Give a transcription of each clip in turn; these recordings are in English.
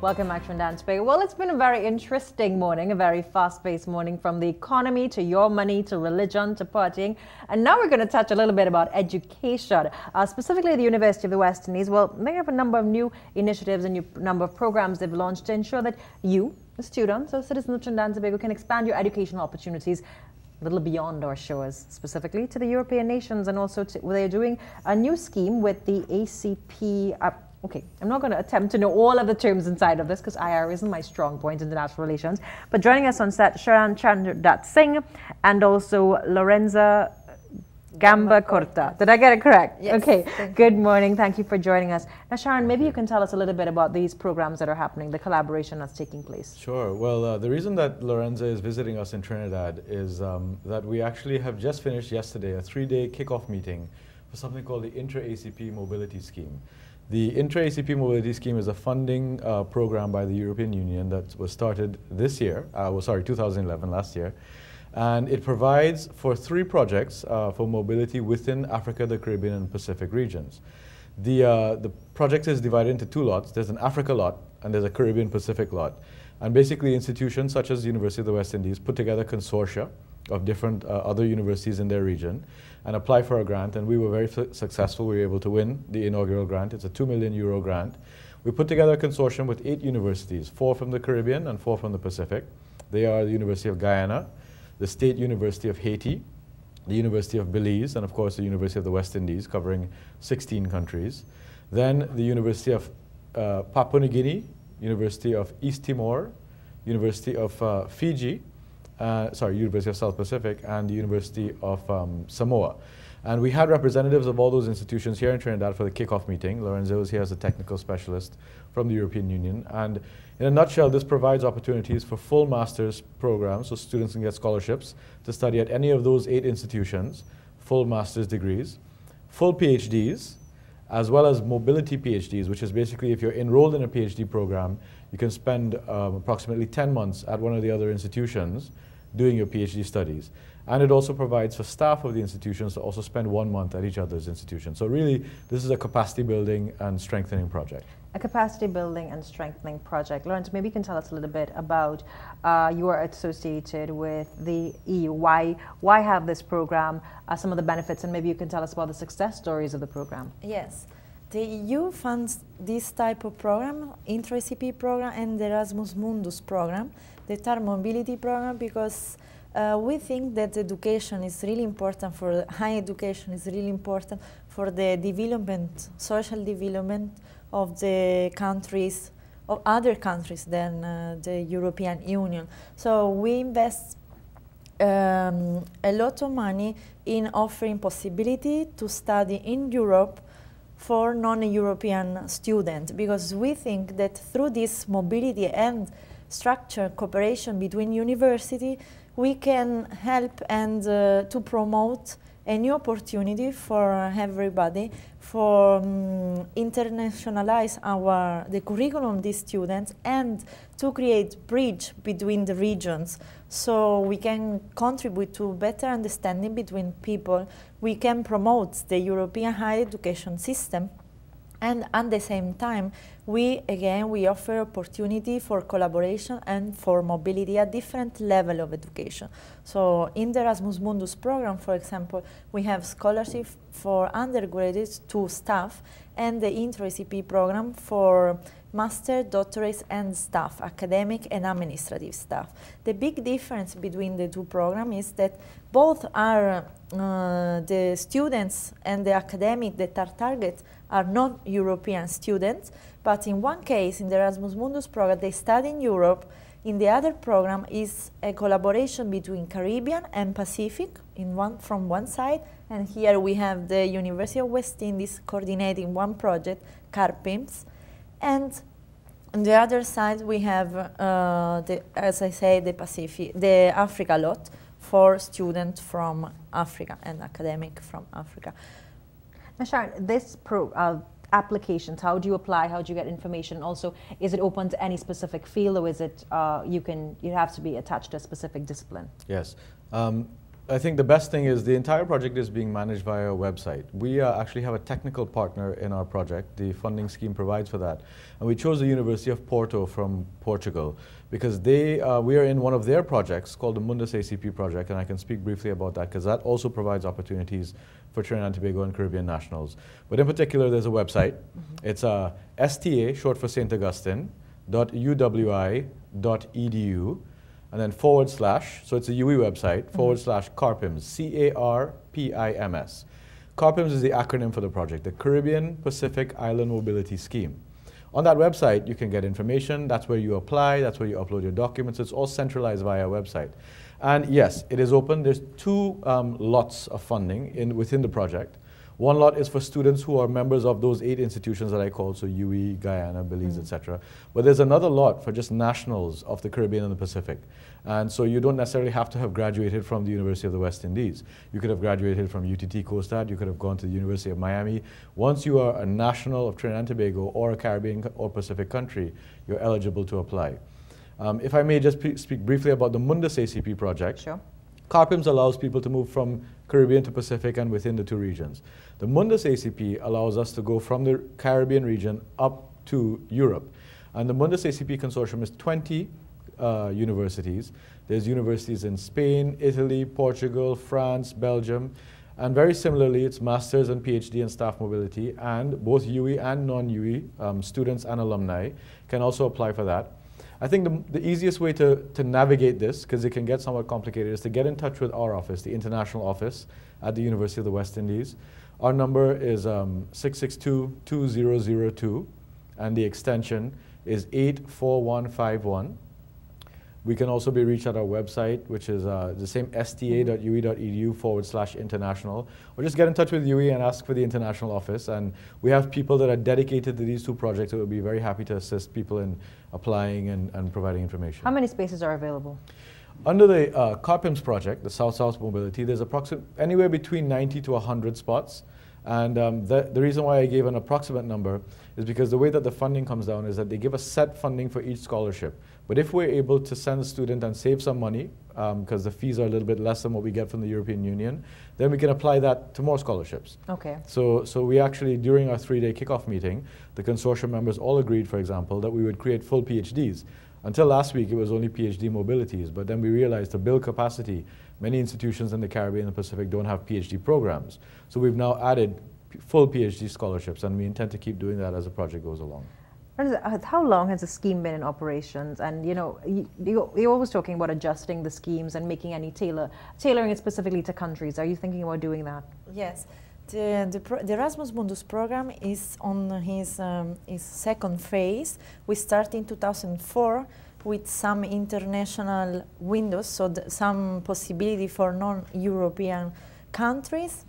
Welcome back to Dance Bay. Well, it's been a very interesting morning, a very fast-paced morning, from the economy to your money to religion to partying. And now we're going to touch a little bit about education, specifically the University of the West Indies. Well, they have a number of new initiatives and a number of programs they've launched to ensure that you, the students or citizens of Trinidad and Tobago, can expand your educational opportunities a little beyond our shores, specifically to the European nations. And also they're doing a new scheme with the ACP. Okay, I'm not going to attempt to know all of the terms inside of this because IR isn't my strong point in international relations. But joining us on set, Sharan Chandrat Singh and also Lorenza Gamba Corta. Did I get it correct? Yes. Okay, good morning. Thank you for joining us. Now, Sharan, maybe you can tell us a little bit about these programs that are happening, the collaboration that's taking place. Sure. Well, the reason that Lorenza is visiting us in Trinidad is that we actually have just finished yesterday a 3-day kickoff meeting for something called the Intra-ACP Mobility Scheme. The Intra-ACP Mobility Scheme is a funding program by the European Union that was started this year, 2011, last year. And it provides for 3 projects for mobility within Africa, the Caribbean, and Pacific regions. The project is divided into 2 lots. There's an Africa lot, and there's a Caribbean Pacific lot. And basically institutions such as the University of the West Indies put together consortia of different other universities in their region and apply for a grant, and we were very successful. We were able to win the inaugural grant. It's a €2 million grant. We put together a consortium with 8 universities, 4 from the Caribbean and 4 from the Pacific. They are the University of Guyana, the State University of Haiti, the University of Belize, and of course the University of the West Indies, covering 16 countries. Then the University of Papua New Guinea, University of East Timor, University of Fiji, University of South Pacific, and the University of Samoa. And we had representatives of all those institutions here in Trinidad for the kickoff meeting. Lorenzo is here as a technical specialist from the European Union. And in a nutshell, this provides opportunities for full master's programs, so students can get scholarships to study at any of those 8 institutions, full master's degrees, full PhDs, as well as mobility PhDs, which is basically if you're enrolled in a PhD program, you can spend approximately 10 months at one of the other institutions doing your PhD studies. And it also provides for staff of the institutions to also spend 1 month at each other's institution. So really, this is a capacity building and strengthening project. A capacity building and strengthening project. Lawrence, maybe you can tell us a little bit about you are associated with the EU. Why have this program, some of the benefits, and maybe you can tell us about the success stories of the program. Yes. The EU funds this type of program, Intra-ACP program and the Erasmus Mundus program, that are mobility program, because we think that education is really important for high education is really important for the development, social development of the countries, of other countries than the European Union. So we invest a lot of money in offering possibility to study in Europe for non-European students, because we think that through this mobility and structured cooperation between universities, we can help and to promote a new opportunity for everybody, for internationalize the curriculum of these students and to create bridge between the regions, so we can contribute to better understanding between people. We can promote the European higher education system, and at the same time, we offer opportunity for collaboration and for mobility at different level of education. So in the Erasmus Mundus program, for example, we have scholarship for undergraduates to staff, and the Intra-ACP program for master, doctorates, and staff, academic and administrative staff. The big difference between the 2 programs is that both are the students and the academic that are targets are non-European students, but in one case, in the Erasmus Mundus program, they study in Europe. In the other program is a collaboration between Caribbean and Pacific from one side, and here we have the University of West Indies coordinating one project, CARPIMS, and on the other side we have, as I say, the Africa lot for students from Africa and academic from Africa. Now, Sharon, this applications, how do you apply? How do you get information? Also, is it open to any specific field, or is it you have to be attached to a specific discipline? Yes. I think the best thing is the entire project is being managed via a website. We actually have a technical partner in our project. The funding scheme provides for that. And we chose the University of Porto from Portugal because we are in one of their projects called the Mundus ACP project, and I can speak briefly about that because that also provides opportunities for Trinidad and Tobago and Caribbean nationals. But in particular, there's a website. It's STA, short for St. Augustine, .uwi.edu. And then /, so it's a UWI website, /CARPIMS, C-A-R-P-I-M-S. CARPIMS is the acronym for the project, the Caribbean Pacific Island Mobility Scheme. On that website, you can get information. That's where you apply. That's where you upload your documents. It's all centralized via a website. And yes, it is open. There's two lots of funding within the project. One lot is for students who are members of those 8 institutions that I called, so UWI, Guyana, Belize, etc. But there's another lot for just nationals of the Caribbean and the Pacific. And so you don't necessarily have to have graduated from the University of the West Indies. You could have graduated from UTT Coastal. You could have gone to the University of Miami. Once you are a national of Trinidad and Tobago or a Caribbean or Pacific country, you're eligible to apply. If I may just speak briefly about the Mundus ACP project. Sure. CARPIMS allows people to move from Caribbean to Pacific and within the 2 regions. The Mundus ACP allows us to go from the Caribbean region up to Europe. And the Mundus ACP consortium is 20 universities. There's universities in Spain, Italy, Portugal, France, Belgium. And very similarly, it's master's and PhD and staff mobility. And both UWI and non-UWI students and alumni can also apply for that. I think the easiest way to navigate this, because it can get somewhat complicated, is to get in touch with our office, the international office at the University of the West Indies. Our number is 662-2002, and the extension is 84151. We can also be reached at our website, which is the same sta.uwi.edu/international, or just get in touch with UWI and ask for the international office. And we have people that are dedicated to these 2 projects who will be very happy to assist people in applying and providing information. How many spaces are available? Under the CARPIMS project, the South-South Mobility, there's anywhere between 90 to 100 spots. And the reason why I gave an approximate number is because the way that the funding comes down is that they give us set funding for each scholarship. But if we're able to send a student and save some money, because the fees are a little bit less than what we get from the European Union, then we can apply that to more scholarships. Okay. So we actually, during our 3-day kickoff meeting, the consortium members all agreed, for example, that we would create full PhDs. Until last week, it was only PhD mobilities, but then we realized to build capacity, many institutions in the Caribbean and the Pacific don't have PhD programs. So we've now added full PhD scholarships, and we intend to keep doing that as the project goes along. How long has the scheme been in operations? And you're always talking about adjusting the schemes and making any tailoring it specifically to countries. Are you thinking about doing that? Yes. The Erasmus Mundus program is on his 2nd phase. We started in 2004 with some international windows, so some possibility for non-European countries.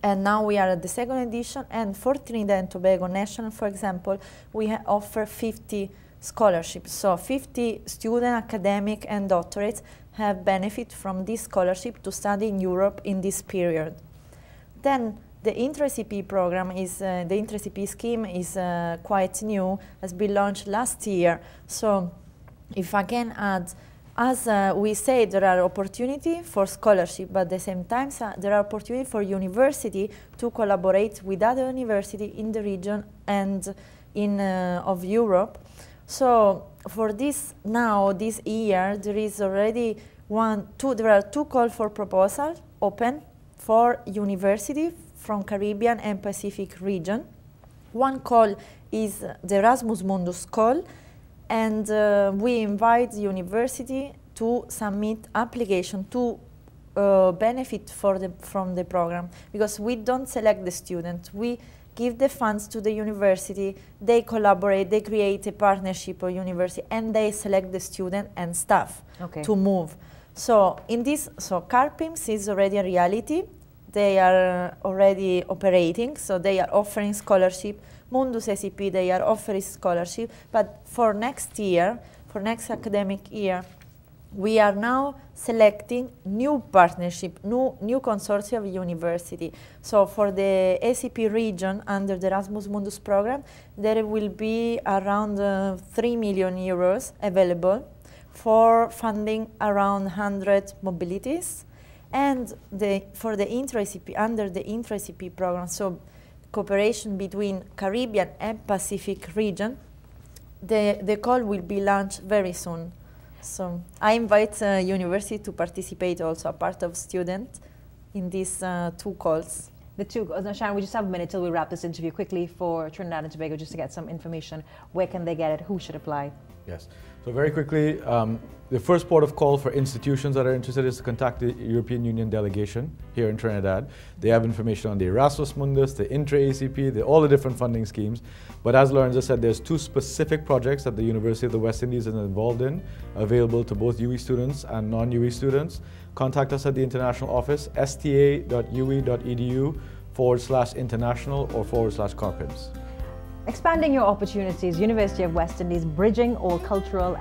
And now we are at the 2nd edition, and for Trinidad and Tobago National, for example, we offer 50 scholarships. So 50 student, academic, and doctorates have benefit from this scholarship to study in Europe in this period. Then the Intra-ACP program is, the Intra-ACP scheme is quite new, has been launched last year. So if I can add, as we say, there are opportunities for scholarship, but at the same time, there are opportunities for university to collaborate with other universities in the region and of Europe. So for this year, there is already there are 2 calls for proposal open for university from Caribbean and Pacific region. One call is the Erasmus Mundus call, and we invite the university to submit application to benefit from the program, because we don't select the student. We give the funds to the university, they collaborate, they create a partnership with university, and they select the student and staff to move. So CARPIMS is already a reality. They are already operating, so they are offering scholarship. Mundus ACP, they are offering scholarship, but for next year, for next academic year, we are now selecting new partnership, new consortium of university. So for the ACP region under the Erasmus Mundus program, there will be around 3 million euros available for funding around 100 mobilities. And for the intra-ACP, under the intra-ACP program, so cooperation between Caribbean and Pacific region, the call will be launched very soon. So I invite university to participate also, a part of student, in these two calls. The two, Sharon, we just have a minute till we wrap this interview quickly for Trinidad and Tobago, just to get some information. Where can they get it? Who should apply? Yes. So very quickly, the first port of call for institutions that are interested is to contact the European Union delegation here in Trinidad. They have information on the Erasmus Mundus, the intra-ACP, all the different funding schemes. But as Lorenza said, there's two specific projects that the University of the West Indies is involved in, available to both UE students and non-UE students. Contact us at the international office, sta.ue.edu/international or /CARPIMS. Expanding your opportunities, University of West Indies, bridging all cultural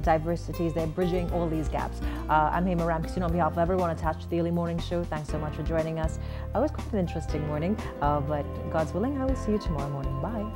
diversities. They're bridging all these gaps. I'm Hema Ramkissoon on behalf of everyone attached to the Early Morning Show. Thanks so much for joining us. It was quite an interesting morning, but God's willing, I will see you tomorrow morning. Bye.